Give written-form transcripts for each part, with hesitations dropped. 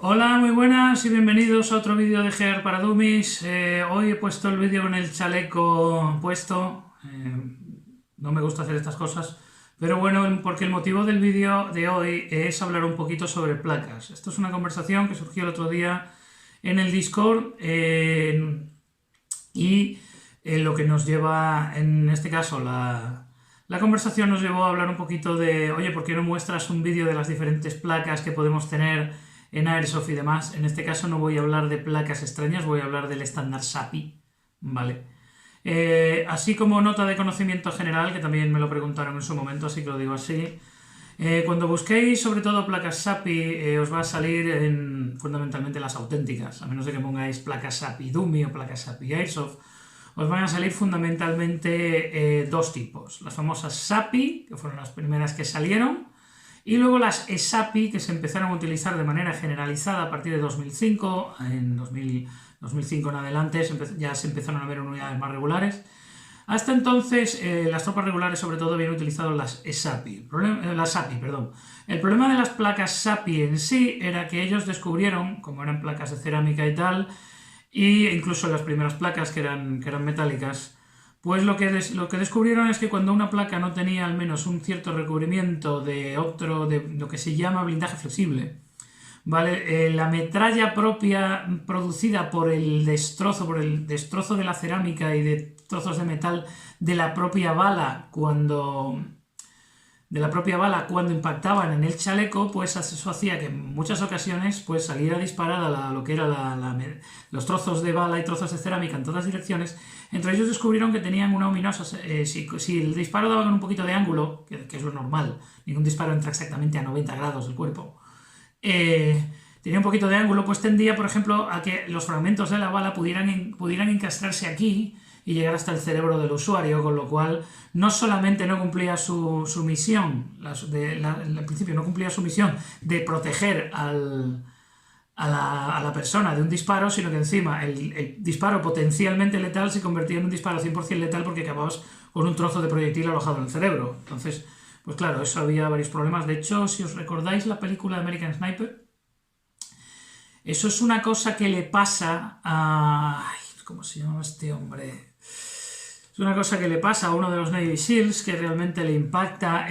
Hola, muy buenas y bienvenidos a otro vídeo de Gear para Dummies. Hoy he puesto el vídeo con el chaleco puesto. No me gusta hacer estas cosas, pero bueno, porque el motivo del vídeo de hoy es hablar un poquito sobre placas. Esto es una conversación que surgió el otro día en el Discord lo que nos lleva, en este caso, la conversación nos llevó a hablar un poquito de, oye, ¿por qué no muestras un vídeo de las diferentes placas que podemos tener en Airsoft y demás? En este caso no voy a hablar de placas extrañas, voy a hablar del estándar SAPI, ¿vale? Así como nota de conocimiento general, que también me lo preguntaron en su momento, así que lo digo así. Cuando busquéis sobre todo placas SAPI, os va a salir fundamentalmente las auténticas, a menos de que pongáis placas SAPI Dummy o placas SAPI Airsoft. Os van a salir fundamentalmente dos tipos, las famosas SAPI, que fueron las primeras que salieron, y luego las ESAPI, que se empezaron a utilizar de manera generalizada a partir de 2005, en 2005 en adelante ya se empezaron a ver unidades más regulares. Hasta entonces, las tropas regulares sobre todo habían utilizado las ESAPI, las SAPI, perdón. El problema de las placas SAPI en sí era que ellos descubrieron, como eran placas de cerámica y tal, y incluso las primeras placas que eran metálicas, pues lo que descubrieron es que cuando una placa no tenía al menos un cierto recubrimiento de lo que se llama blindaje flexible, ¿vale? La metralla propia producida por el destrozo de la cerámica y de trozos de metal de la propia bala cuando impactaban en el chaleco, pues eso hacía que en muchas ocasiones pues saliera disparada lo que era los trozos de bala y trozos de cerámica en todas direcciones. Entre ellos descubrieron que tenían una ominosa, si el disparo daba con un poquito de ángulo, que es lo normal, ningún disparo entra exactamente a 90 grados del cuerpo, tenía un poquito de ángulo, pues tendía, por ejemplo, a que los fragmentos de la bala pudieran encastrarse aquí y llegar hasta el cerebro del usuario, con lo cual no solamente no cumplía su misión, al principio no cumplía su misión de proteger a la persona de un disparo, sino que encima el disparo potencialmente letal se convertía en un disparo 100% letal porque acababas con un trozo de proyectil alojado en el cerebro. Entonces, pues claro, eso había varios problemas. De hecho, si os recordáis la película American Sniper, eso es una cosa que le pasa a... ¿Cómo se llama este hombre? Es una cosa que le pasa a uno de los Navy SEALs que realmente le impacta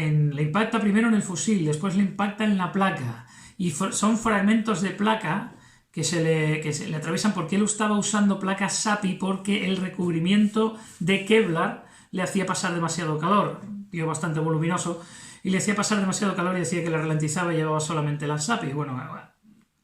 primero en el fusil, después le impacta en la placa. Y son fragmentos de placa que se le atraviesan porque él estaba usando placas SAPI porque el recubrimiento de Kevlar le hacía pasar demasiado calor. Tío bastante voluminoso. Y le hacía pasar demasiado calor y decía que le ralentizaba y llevaba solamente las SAPI. Bueno,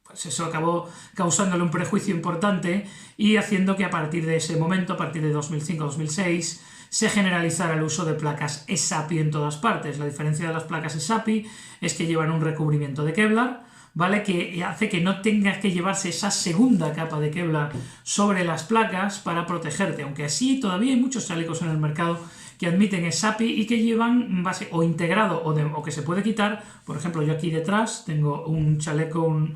pues eso acabó causándole un prejuicio importante y haciendo que a partir de ese momento, a partir de 2005-2006, se generalizara el uso de placas ESAPI en todas partes. La diferencia de las placas ESAPI es que llevan un recubrimiento de Kevlar, ¿vale? Que hace que no tengas que llevarse esa segunda capa de Kevlar sobre las placas para protegerte, aunque así todavía hay muchos chalecos en el mercado que admiten ESAPI y que llevan base o integrado o que se puede quitar. Por ejemplo, yo aquí detrás tengo un chaleco,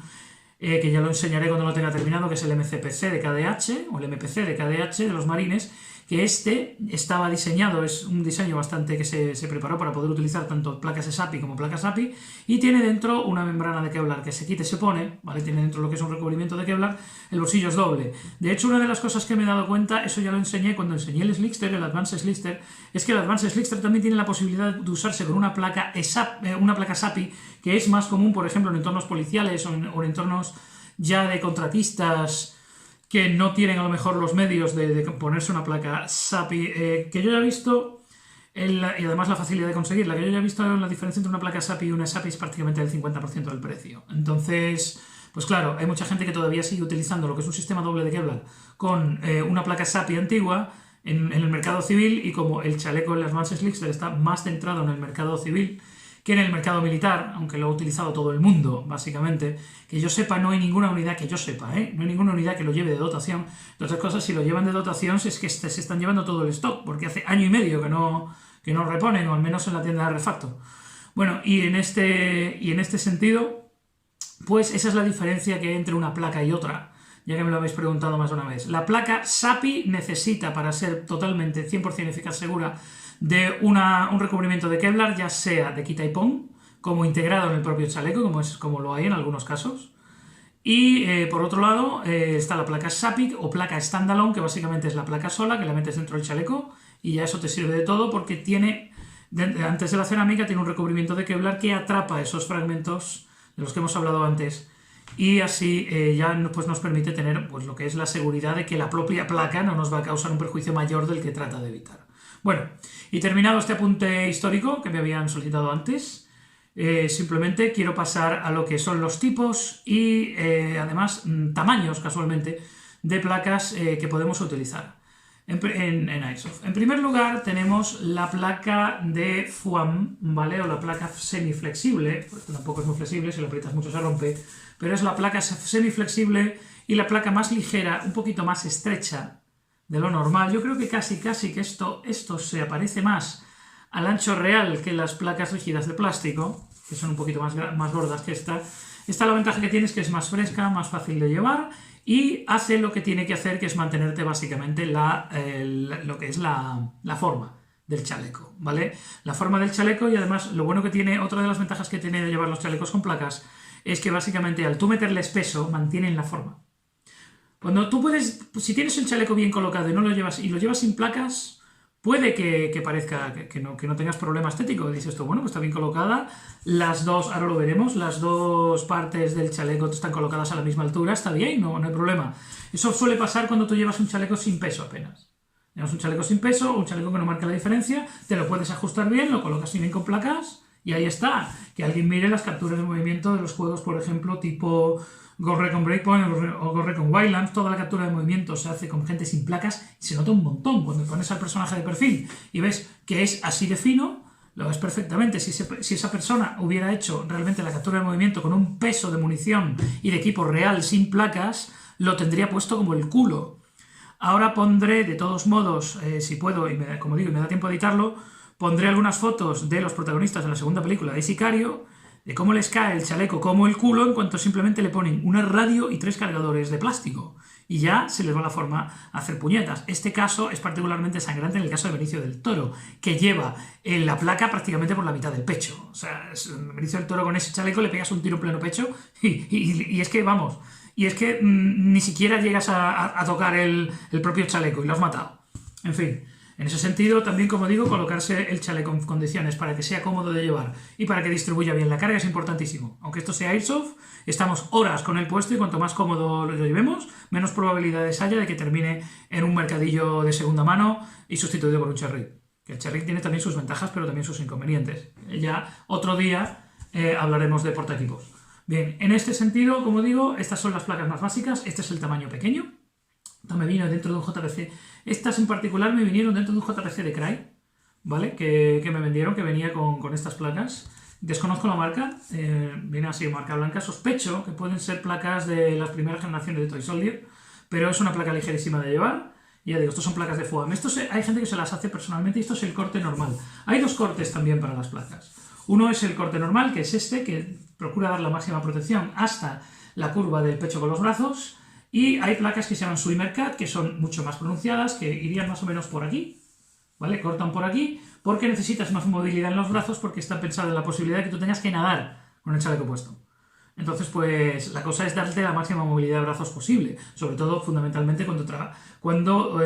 que ya lo enseñaré cuando lo tenga terminado, que es el MCPC de KDH, o el MPC de KDH de los marines, que estaba diseñado, es un diseño bastante que se preparó para poder utilizar tanto placas ESAPI como placas API, y tiene dentro una membrana de Kevlar que se quita y se pone, ¿vale? Tiene dentro lo que es un recubrimiento de Kevlar, el bolsillo es doble. De hecho, una de las cosas que me he dado cuenta, eso ya lo enseñé cuando enseñé el Slickster, el Advanced Slickster, es que el Advanced Slickster también tiene la posibilidad de usarse con una placa SAPI, que es más común, por ejemplo, en entornos policiales o en entornos ya de contratistas que no tienen a lo mejor los medios de ponerse una placa SAPI, que yo ya he visto, y además la facilidad de conseguirla, que yo ya he visto la diferencia entre una placa SAPI y una SAPI es prácticamente del 50% del precio. Entonces, pues claro, hay mucha gente que todavía sigue utilizando lo que es un sistema doble de Kevlar con una placa SAPI antigua en el mercado civil, y como el chaleco, el Advanced Slickster, está más centrado en el mercado civil que en el mercado militar, aunque lo ha utilizado todo el mundo, básicamente, que yo sepa, no hay ninguna unidad que yo sepa, no hay ninguna unidad que lo lleve de dotación. De otras cosas, si lo llevan de dotación, es que se están llevando todo el stock, porque hace año y medio que no reponen, o al menos en la tienda de Refacto. Bueno, y en este sentido, pues esa es la diferencia que hay entre una placa y otra, ya que me lo habéis preguntado más de una vez. La placa SAPI necesita, para ser totalmente 100% eficaz segura, de un recubrimiento de Kevlar, ya sea de quita y pon, como integrado en el propio chaleco, como lo hay en algunos casos, Y por otro lado está la placa SAPIC o placa standalone, que básicamente es la placa sola que la metes dentro del chaleco y ya eso te sirve de todo porque tiene, antes de la cerámica, tiene un recubrimiento de Kevlar que atrapa esos fragmentos de los que hemos hablado antes y así ya pues nos permite tener pues, lo que es la seguridad de que la propia placa no nos va a causar un perjuicio mayor del que trata de evitar. Bueno, y terminado este apunte histórico que me habían solicitado antes, simplemente quiero pasar a lo que son los tipos y además tamaños, casualmente, de placas que podemos utilizar en Airsoft. En primer lugar tenemos la placa de FUAM, ¿vale? O la placa semiflexible, pues tampoco es muy flexible, si la aprietas mucho se rompe, pero es la placa semiflexible y la placa más ligera, un poquito más estrecha de lo normal. Yo creo que casi que esto se aparece más al ancho real que las placas rígidas de plástico, que son un poquito más gordas que esta. Esta la ventaja que tiene es que es más fresca, más fácil de llevar y hace lo que tiene que hacer, que es mantenerte básicamente lo que es la forma del chaleco, ¿vale? La forma del chaleco y además lo bueno que tiene, otra de las ventajas que tiene de llevar los chalecos con placas, es que básicamente al tú meterles peso, mantienen la forma. Cuando tú puedes, si tienes el chaleco bien colocado y no lo llevas sin placas, puede que parezca que no tengas problema estético. Dices tú, bueno, pues está bien colocada, las dos, ahora lo veremos, las dos partes del chaleco están colocadas a la misma altura, está bien, no hay problema. Eso suele pasar cuando tú llevas un chaleco sin peso apenas. Llevas un chaleco sin peso, un chaleco que no marca la diferencia, te lo puedes ajustar bien, lo colocas bien con placas y ahí está. Que alguien mire las capturas de movimiento de los juegos, por ejemplo, tipo Ghost Recon Breakpoint o Ghost Recon Wildlands. Toda la captura de movimiento se hace con gente sin placas y se nota un montón. Cuando pones al personaje de perfil y ves que es así de fino, lo ves perfectamente. Si esa persona hubiera hecho realmente la captura de movimiento con un peso de munición y de equipo real sin placas, lo tendría puesto como el culo. Ahora pondré, de todos modos, si puedo, y como digo, y me da tiempo a editarlo, pondré algunas fotos de los protagonistas de la segunda película de Sicario, de cómo les cae el chaleco como el culo en cuanto simplemente le ponen una radio y 3 cargadores de plástico. Y ya se les va la forma a hacer puñetas. Este caso es particularmente sangrante en el caso de Benicio del Toro, que lleva la placa prácticamente por la mitad del pecho. O sea, Benicio del Toro con ese chaleco le pegas un tiro en pleno pecho y es que, vamos, y es que ni siquiera llegas a tocar el propio chaleco y lo has matado. En fin. En ese sentido, también, como digo, colocarse el chaleco en condiciones para que sea cómodo de llevar y para que distribuya bien la carga es importantísimo. Aunque esto sea Airsoft, estamos horas con el puesto y cuanto más cómodo lo llevemos, menos probabilidades haya de que termine en un mercadillo de segunda mano y sustituido por un cherry. Que el cherry tiene también sus ventajas, pero también sus inconvenientes. Ya otro día hablaremos de portaequipos. Bien, en este sentido, como digo, estas son las placas más básicas. Este es el tamaño pequeño. Esto me vino dentro de un JPC. Estas en particular me vinieron dentro de un JPC de Cry, ¿vale? Que me vendieron, que venía con estas placas. Desconozco la marca, viene así, marca blanca. Sospecho que pueden ser placas de las primeras generaciones de Toy Soldier, pero es una placa ligerísima de llevar. Y ya digo, estos son placas de FUAM. Hay gente que se las hace personalmente y esto es el corte normal. Hay dos cortes también para las placas. Uno es el corte normal, que es este, que procura dar la máxima protección hasta la curva del pecho con los brazos. Y hay placas que se llaman Swimmer Cut, que son mucho más pronunciadas, que irían más o menos por aquí, ¿vale? Cortan por aquí, porque necesitas más movilidad en los brazos, porque está pensada en la posibilidad de que tú tengas que nadar con el chaleco puesto. Entonces, pues, la cosa es darte la máxima movilidad de brazos posible, sobre todo, fundamentalmente, cuando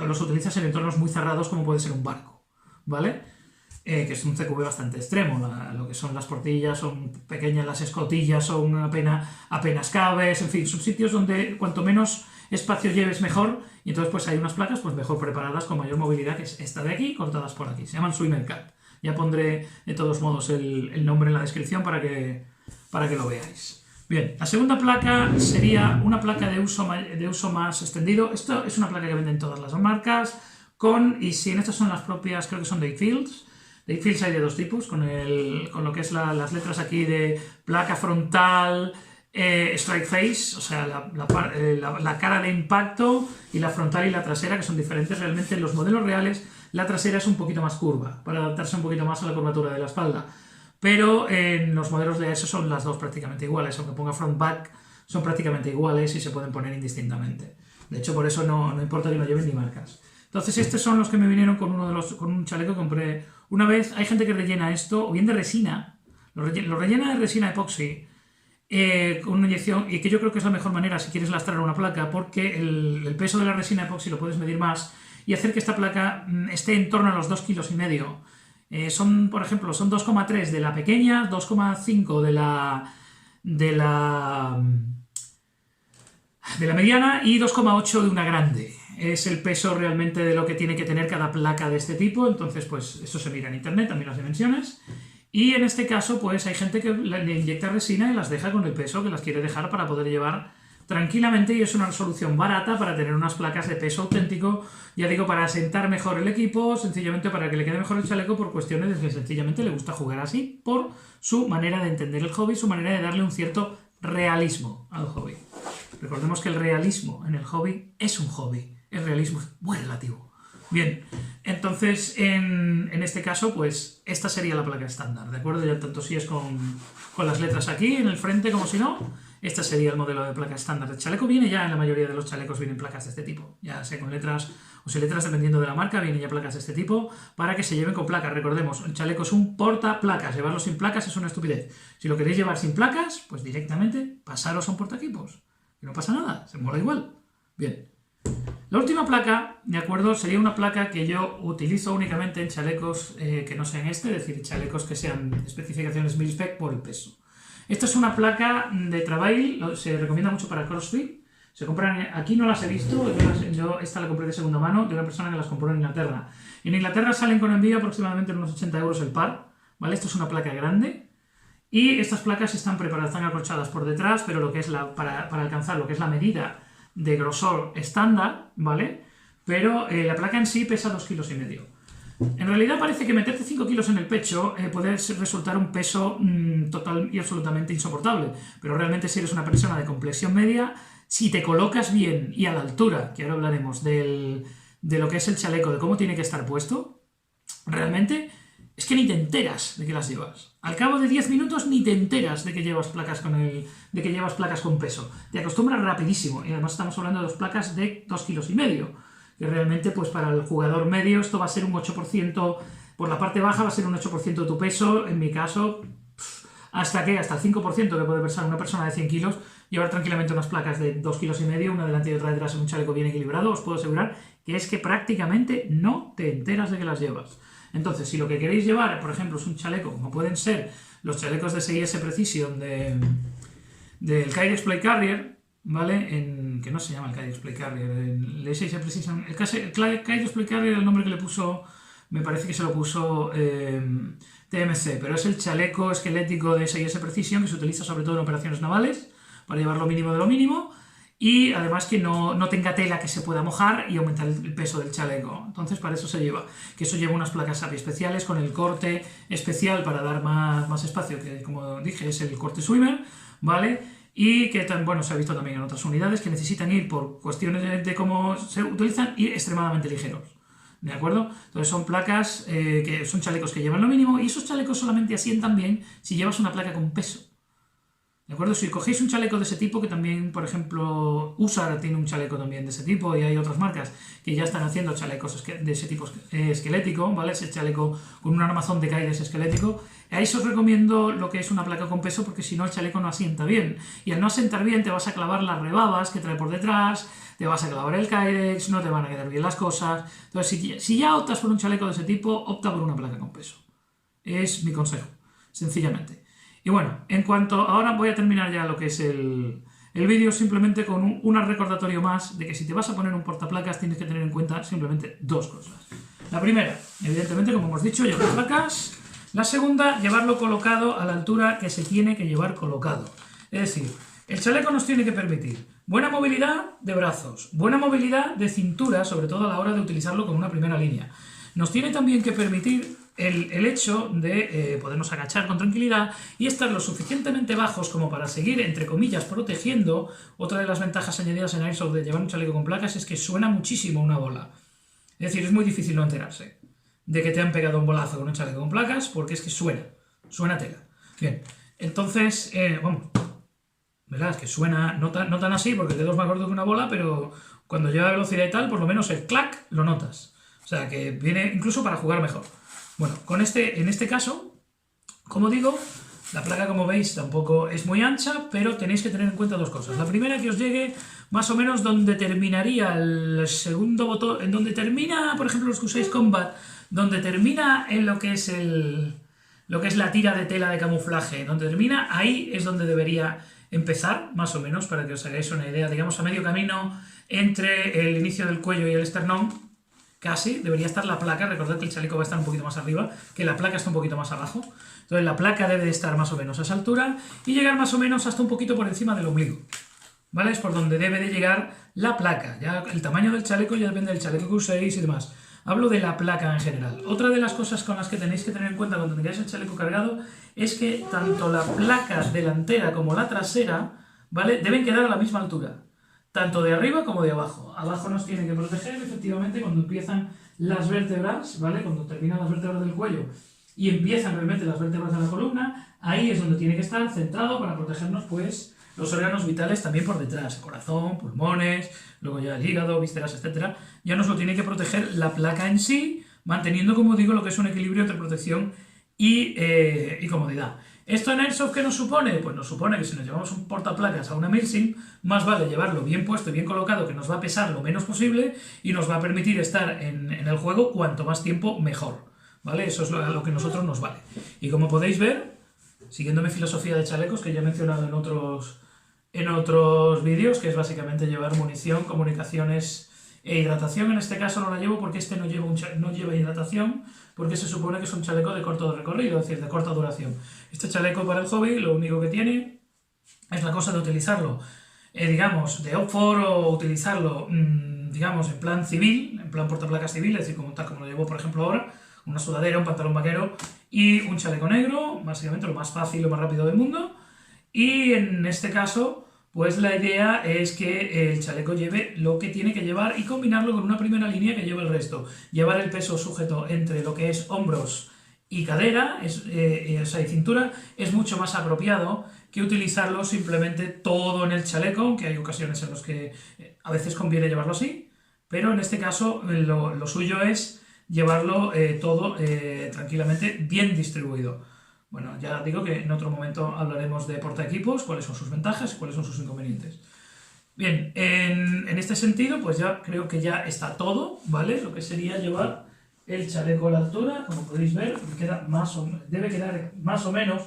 los utilizas en entornos muy cerrados, como puede ser un barco, ¿vale? Que es un CQB bastante extremo, lo que son las portillas son pequeñas, las escotillas son apenas cabes, en fin, son sitios donde cuanto menos espacio lleves mejor, y entonces pues hay unas placas pues mejor preparadas con mayor movilidad, que es esta de aquí, cortadas por aquí, se llaman Swimmer Cut. Ya pondré de todos modos el nombre en la descripción para que lo veáis. Bien, la segunda placa sería una placa de uso más extendido. Esto es una placa que venden todas las marcas, y si en estas son las propias, creo que son Dave Fields. Dave Fields hay de dos tipos, con lo que es las letras aquí de placa frontal, strike face, o sea, la cara de impacto, y la frontal y la trasera, que son diferentes. Realmente en los modelos reales la trasera es un poquito más curva, para adaptarse un poquito más a la curvatura de la espalda. Pero en los modelos de ESO son las dos prácticamente iguales, aunque ponga front back, son prácticamente iguales y se pueden poner indistintamente. De hecho, por eso no importa que no lleven ni marcas. Entonces, estos son los que me vinieron con un chaleco que compré una vez. Hay gente que rellena esto, o bien de resina, lo rellena de resina epoxi, con una inyección, y que yo creo que es la mejor manera si quieres lastrar una placa, porque el peso de la resina epoxi lo puedes medir más y hacer que esta placa esté en torno a los 2,5 kg. Son, por ejemplo, son 2,3 de la pequeña, 2,5 de la mediana y 2,8 de una grande. Es el peso realmente de lo que tiene que tener cada placa de este tipo. Entonces, pues eso se mira en internet, también las dimensiones. Y en este caso, pues hay gente que le inyecta resina y las deja con el peso que las quiere dejar para poder llevar tranquilamente, y es una solución barata para tener unas placas de peso auténtico, ya digo, para asentar mejor el equipo, sencillamente para que le quede mejor el chaleco, por cuestiones de que sencillamente le gusta jugar así, por su manera de entender el hobby, su manera de darle un cierto realismo al hobby. Recordemos que el realismo en el hobby es un hobby, el realismo es muy relativo. Bien, entonces en este caso, pues esta sería la placa estándar, ¿de acuerdo? Ya tanto si es con las letras aquí en el frente como si no, este sería el modelo de placa estándar del chaleco. Viene ya, en la mayoría de los chalecos vienen placas de este tipo, ya sea con letras o sin letras, dependiendo de la marca, vienen ya placas de este tipo para que se lleven con placas. Recordemos, el chaleco es un portaplacas, llevarlo sin placas es una estupidez. Si lo queréis llevar sin placas, pues directamente pasaros a un portaequipos, que no pasa nada, se mola igual. Bien. La última placa, ¿de acuerdo? Sería una placa que yo utilizo únicamente en chalecos que no sean es decir, chalecos que sean especificaciones mil-spec por el peso. Esta es una placa de trail, se recomienda mucho para CrossFit. Se compran, aquí no las he visto, yo esta la compré de segunda mano de una persona que las compró en Inglaterra. En Inglaterra salen con envío aproximadamente unos 80 euros el par, ¿vale? Esto es una placa grande y estas placas están preparadas, están acolchadas por detrás, pero lo que es para alcanzar lo que es la medida de grosor estándar, ¿vale? Pero la placa en sí pesa 2,5 kg. En realidad parece que meterte 5 kilos en el pecho puede resultar un peso total y absolutamente insoportable, pero realmente si eres una persona de complexión media, si te colocas bien y a la altura, que ahora hablaremos de lo que es el chaleco, de cómo tiene que estar puesto, realmente es que ni te enteras de que las llevas. Al cabo de 10 minutos ni te enteras de que llevas placas con peso. Te acostumbras rapidísimo, y además estamos hablando de dos placas de 2,5 kg. Que realmente, pues para el jugador medio esto va a ser un 8%, por la parte baja va a ser un 8% de tu peso, en mi caso, hasta el 5% que puede pesar una persona de 100 kilos, llevar tranquilamente unas placas de 2,5 kg, una delante y otra detrás en un chaleco bien equilibrado, os puedo asegurar que es que prácticamente no te enteras de que las llevas. Entonces, si lo que queréis llevar, por ejemplo, es un chaleco, como pueden ser los chalecos de SIS Precision del Kydex Play Carrier, ¿vale? Que no se llama el Kydex Play Carrier, el SIS Precision, el Kydex Play Carrier, el nombre que le puso, me parece que se lo puso TMC, pero es el chaleco esquelético de SIS Precision que se utiliza sobre todo en operaciones navales, para llevar lo mínimo de lo mínimo, y además que no tenga tela que se pueda mojar y aumentar el peso del chaleco. Entonces para eso se lleva, que eso lleva unas placas API especiales con el corte especial para dar más espacio, que como dije es el corte swimmer, ¿vale? Y que bueno, se ha visto también en otras unidades que necesitan ir por cuestiones de cómo se utilizan y extremadamente ligeros, ¿de acuerdo? Entonces son placas que son chalecos que llevan lo mínimo, y esos chalecos solamente asientan bien si llevas una placa con peso. ¿De acuerdo? Si cogéis un chaleco de ese tipo, que también, por ejemplo, USAR tiene un chaleco también de ese tipo, y hay otras marcas que ya están haciendo chalecos de ese tipo esquelético, ¿vale? Ese chaleco con un armazón de Kydex esquelético. Ahí os recomiendo lo que es una placa con peso, porque si no el chaleco no asienta bien. Y al no asentar bien te vas a clavar las rebabas que trae por detrás, te vas a clavar el Kydex, no te van a quedar bien las cosas. Entonces, si ya optas por un chaleco de ese tipo, opta por una placa con peso. Es mi consejo, sencillamente. Y bueno, en cuanto, ahora voy a terminar ya lo que es el vídeo simplemente con un recordatorio más de que si te vas a poner un portaplacas tienes que tener en cuenta simplemente dos cosas. La primera, evidentemente, como hemos dicho, llevar placas. La segunda, llevarlo colocado a la altura que se tiene que llevar colocado. Es decir, el chaleco nos tiene que permitir buena movilidad de brazos, buena movilidad de cintura, sobre todo a la hora de utilizarlo con una primera línea. Nos tiene también que permitir el hecho de podernos agachar con tranquilidad y estar lo suficientemente bajos como para seguir, entre comillas, protegiendo. Otra de las ventajas añadidas en Airsoft de llevar un chaleco con placas es que suena muchísimo una bola. Es decir, es muy difícil no enterarse de que te han pegado un bolazo con un chaleco con placas, porque es que suena tela. Bien, entonces, vamos, ¿verdad? Es que suena, no tan así, porque el dedo es más gordo que una bola, pero cuando lleva velocidad y tal, por lo menos el clac lo notas. O sea, que viene incluso para jugar mejor. Bueno, en este caso, como digo, La placa, como veis, tampoco es muy ancha, pero tenéis que tener en cuenta dos cosas. La primera, que os llegue más o menos donde terminaría el segundo botón, en donde termina, por ejemplo, los que usáis Combat, donde termina en lo que es la tira de tela de camuflaje, donde termina, ahí es donde debería empezar, más o menos, para que os hagáis una idea, digamos a medio camino entre el inicio del cuello y el esternón, casi, debería estar la placa. Recordad que el chaleco va a estar un poquito más arriba, que la placa está un poquito más abajo. Entonces la placa debe de estar más o menos a esa altura y llegar más o menos hasta un poquito por encima del ombligo, ¿vale? Es por donde debe de llegar la placa. Ya el tamaño del chaleco ya depende del chaleco que uséis y demás. Hablo de la placa en general. Otra de las cosas con las que tenéis que tener en cuenta cuando tengáis el chaleco cargado es que tanto la placa delantera como la trasera, ¿vale?, deben quedar a la misma altura, tanto de arriba como de abajo. Abajo nos tiene que proteger, efectivamente, cuando empiezan las vértebras, ¿vale?, cuando terminan las vértebras del cuello y empiezan realmente las vértebras de la columna, ahí es donde tiene que estar centrado para protegernos, pues, los órganos vitales también por detrás, corazón, pulmones, luego ya el hígado, vísceras, etcétera. Ya nos lo tiene que proteger la placa en sí, manteniendo, como digo, lo que es un equilibrio entre protección y comodidad. ¿Esto en Airsoft qué nos supone? Pues nos supone que si nos llevamos un portaplacas a una Milsim, más vale llevarlo bien puesto y bien colocado, que nos va a pesar lo menos posible y nos va a permitir estar en el juego cuanto más tiempo mejor, ¿vale? Eso es lo que a nosotros nos vale. Y como podéis ver, siguiendo mi filosofía de chalecos, que ya he mencionado en otros vídeos, que es básicamente llevar munición, comunicaciones e hidratación. En este caso no la llevo porque este no lleva hidratación, porque se supone que es un chaleco de corto recorrido, es decir, de corta duración. Este chaleco para el hobby lo único que tiene es la cosa de utilizarlo, digamos, de OPFOR, o utilizarlo, digamos, en plan civil, en plan portaplacas civil, es decir, tal como lo llevo, por ejemplo, ahora, una sudadera, un pantalón vaquero y un chaleco negro, básicamente lo más fácil, lo más rápido del mundo. Y en este caso, pues la idea es que el chaleco lleve lo que tiene que llevar y combinarlo con una primera línea que lleva el resto. Llevar el peso sujeto entre lo que es hombros y cadera, y cintura, es mucho más apropiado que utilizarlo simplemente todo en el chaleco, aunque hay ocasiones en las que a veces conviene llevarlo así, pero en este caso lo suyo es llevarlo todo tranquilamente bien distribuido. Bueno, ya digo que en otro momento hablaremos de portaequipos, cuáles son sus ventajas y cuáles son sus inconvenientes. Bien, en este sentido, pues ya creo que ya está todo, ¿vale? Lo que sería llevar el chaleco a la altura, como podéis ver, debe quedar más o menos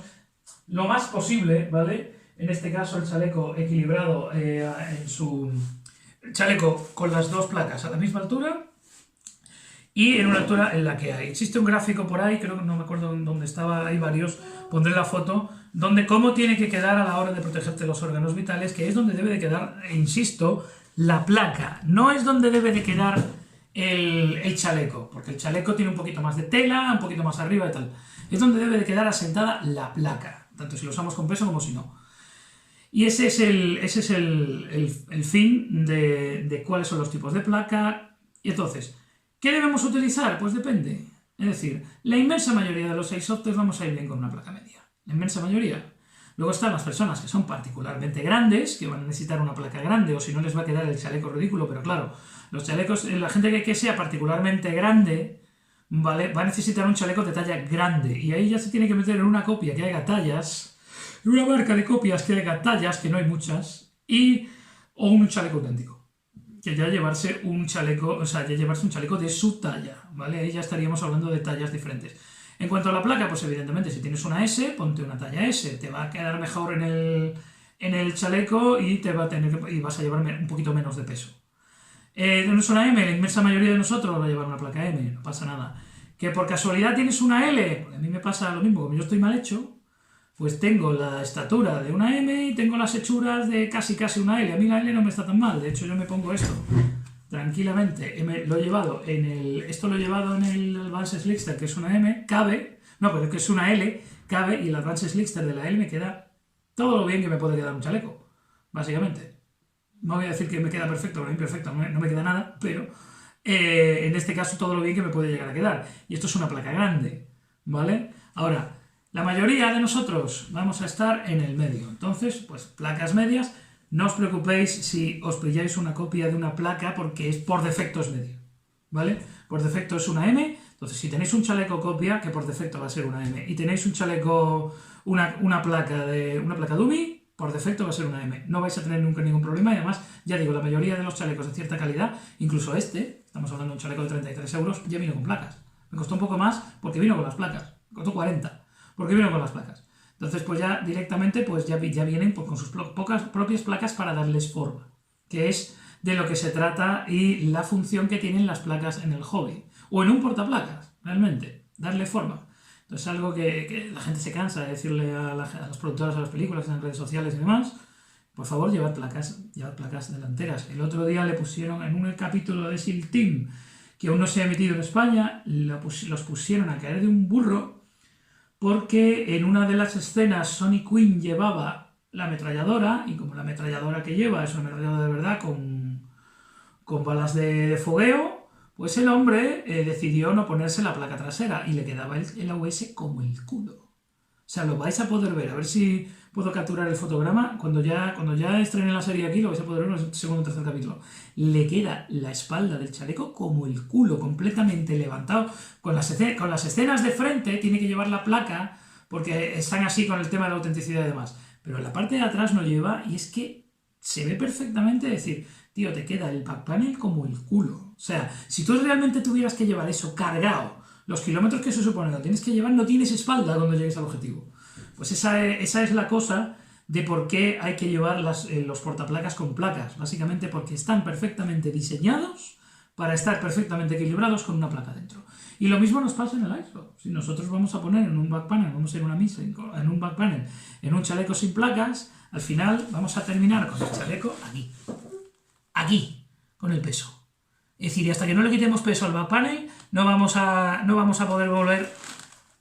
lo más posible, ¿vale? En este caso el chaleco equilibrado en su chaleco con las dos placas a la misma altura y en una altura en la que hay. Existe un gráfico por ahí, creo que no me acuerdo dónde estaba, hay varios, pondré la foto, donde cómo tiene que quedar a la hora de protegerte los órganos vitales, que es donde debe de quedar, insisto, la placa. No es donde debe de quedar el chaleco, porque el chaleco tiene un poquito más de tela, un poquito más arriba y tal. Es donde debe de quedar asentada la placa, tanto si lo usamos con peso como si no. Y ese es el fin de cuáles son los tipos de placa. Y entonces, ¿qué debemos utilizar? Pues depende. Es decir, la inmensa mayoría de los airsofters vamos a ir bien con una placa media. La inmensa mayoría. Luego están las personas que son particularmente grandes, que van a necesitar una placa grande, o si no les va a quedar el chaleco ridículo, pero claro, los chalecos, la gente que sea particularmente grande, ¿vale?, va a necesitar un chaleco de talla grande, y ahí ya se tiene que meter en una copia que haga tallas, en una marca de copias que haga tallas, que no hay muchas, o un chaleco auténtico. Que ya llevarse un chaleco, de su talla, ¿vale? Ahí ya estaríamos hablando de tallas diferentes. En cuanto a la placa, pues evidentemente si tienes una S, ponte una talla S, te va a quedar mejor en el chaleco y vas a llevar un poquito menos de peso. ¿Tienes una M? La inmensa mayoría de nosotros va a llevar una placa M, no pasa nada. ¿Que por casualidad tienes una L? Pues a mí me pasa lo mismo, como yo estoy mal hecho, pues tengo la estatura de una M y tengo las hechuras de casi una L. A mí la L no me está tan mal, de hecho yo me pongo esto tranquilamente. Esto lo he llevado en el Advanced Slickster, que es una M, pero que es una L, cabe, y el Advanced Slickster de la L me queda todo lo bien que me puede quedar un chaleco, básicamente. No voy a decir que me queda perfecto o imperfecto, no me queda nada, pero en este caso todo lo bien que me puede llegar a quedar. Y esto es una placa grande, ¿vale? Ahora, la mayoría de nosotros vamos a estar en el medio, entonces, pues placas medias. No os preocupéis si os pilláis una copia de una placa, porque por defecto es medio, ¿vale? Por defecto es una M, entonces si tenéis un chaleco copia, que por defecto va a ser una M, y tenéis un chaleco una placa dummy, por defecto va a ser una M. No vais a tener nunca ningún problema y además, ya digo, la mayoría de los chalecos de cierta calidad, incluso estamos hablando de un chaleco de 33 euros, ya vino con placas. Me costó un poco más porque vino con las placas. Me costó 40 porque vino con las placas. Entonces, pues ya directamente pues ya vienen pues, con sus propias placas para darles forma, que es de lo que se trata y la función que tienen las placas en el hobby. O en un portaplacas, realmente, darle forma. Entonces es algo que la gente se cansa de decirle a las productoras de las películas en redes sociales y demás. Por favor, llevad placas delanteras. El otro día le pusieron en un capítulo de SEAL Team, que aún no se ha emitido en España, los pusieron a caer de un burro porque en una de las escenas Sonny Quinn llevaba la ametralladora, y como la ametralladora que lleva es una ametralladora de verdad con balas de fogueo, pues el hombre decidió no ponerse la placa trasera y le quedaba el AUS como el culo. O sea, lo vais a poder ver, a ver si puedo capturar el fotograma. Cuando ya estrenen la serie aquí, lo vais a poder ver en el segundo o tercer capítulo. Le queda la espalda del chaleco como el culo, completamente levantado. Con las escenas de frente tiene que llevar la placa, porque están así con el tema de la autenticidad y demás. Pero en la parte de atrás no lleva, y es que se ve perfectamente, decir, tío, te queda el back panel como el culo. O sea, si tú realmente tuvieras que llevar eso cargado, los kilómetros que se supone que lo tienes que llevar, no tienes espalda cuando llegues al objetivo. Pues esa es la cosa de por qué hay que llevar los portaplacas con placas. Básicamente porque están perfectamente diseñados para estar perfectamente equilibrados con una placa dentro. Y lo mismo nos pasa en el Airsoft. Si nosotros vamos a poner en un back panel, vamos a ir a una misa, en un back panel, en un chaleco sin placas, al final vamos a terminar con el chaleco aquí, con el peso. Es decir, y hasta que no le quitemos peso al back panel, no vamos a poder volver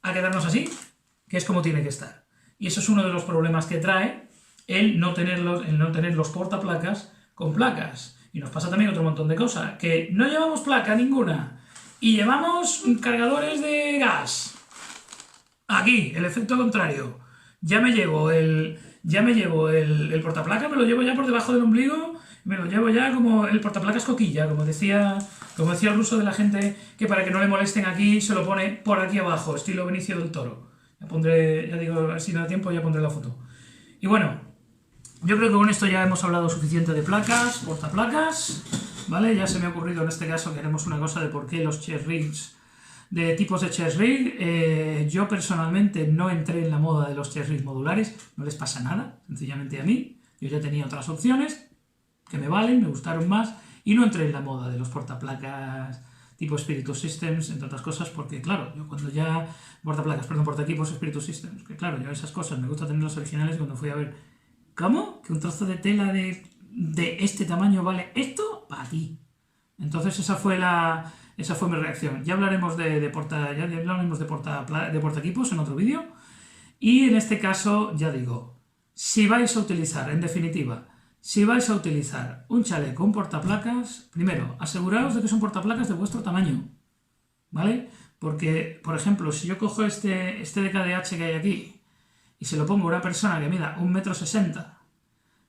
a quedarnos así, que es como tiene que estar. Y eso es uno de los problemas que trae el no tener los portaplacas con placas. Y nos pasa también otro montón de cosas, que no llevamos placa ninguna y llevamos cargadores de gas. Aquí, el efecto contrario. Ya me llevo el portaplaca, me lo llevo ya por debajo del ombligo, me lo llevo ya como el portaplacas coquilla, como decía el ruso de la gente, que para que no le molesten aquí se lo pone por aquí abajo, estilo Benicio del Toro. Ya digo, si no da tiempo ya pondré la foto. Y bueno, yo creo que con esto ya hemos hablado suficiente de placas, portaplacas, ¿vale? Ya se me ha ocurrido en este caso que haremos una cosa de por qué los chest rigs, de tipos de chest rig. Yo personalmente no entré en la moda de los chest rigs modulares, no les pasa nada, sencillamente a mí. Yo ya tenía otras opciones que me valen, me gustaron más, y no entré en la moda de los portaplacas tipo Spiritus Systems, entre otras cosas, porque claro, yo cuando ya... portaequipos Spiritus Systems, que claro, yo esas cosas me gusta tener los originales. Cuando fui a ver, ¿cómo? ¿Que un trozo de tela de este tamaño vale esto? Para ti. Entonces esa fue mi reacción. Ya hablaremos de portaequipos en otro vídeo. Y en este caso, ya digo, si vais a utilizar, en definitiva, si vais a utilizar un chaleco, un portaplacas, primero, aseguraos de que son portaplacas de vuestro tamaño, ¿vale? Porque, por ejemplo, si yo cojo este de KDH que hay aquí y se lo pongo a una persona que mida 1,60 m,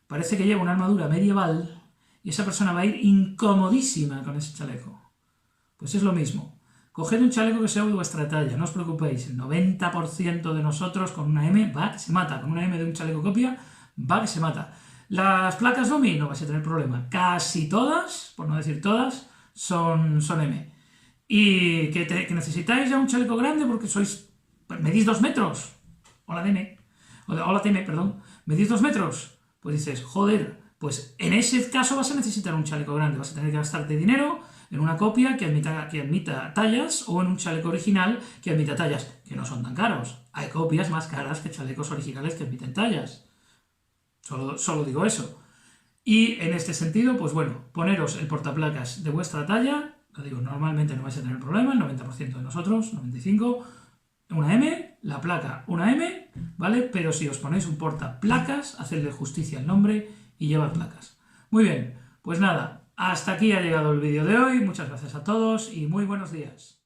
parece que lleva una armadura medieval y esa persona va a ir incomodísima con ese chaleco. Pues es lo mismo. Coged un chaleco que sea de vuestra talla, no os preocupéis, el 90% de nosotros con una M va que se mata, con una M de un chaleco copia va que se mata. Las placas dummy no vais a tener problema, casi todas, por no decir todas, son M. Y que necesitáis ya un chaleco grande porque medís 2 metros. Hola TM, perdón. Medís 2 metros. Pues dices, joder, pues en ese caso vas a necesitar un chaleco grande. Vas a tener que gastarte dinero en una copia que admita tallas o en un chaleco original que admita tallas, que no son tan caros. Hay copias más caras que chalecos originales que admiten tallas. Solo digo eso. Y en este sentido, pues bueno, poneros el portaplacas de vuestra talla. Lo digo, normalmente no vais a tener problema, el 90% de nosotros, 95%, una M, la placa una M, ¿vale? Pero si os ponéis un portaplacas, hacedle justicia al nombre y llevad placas. Muy bien, pues nada, hasta aquí ha llegado el vídeo de hoy, muchas gracias a todos y muy buenos días.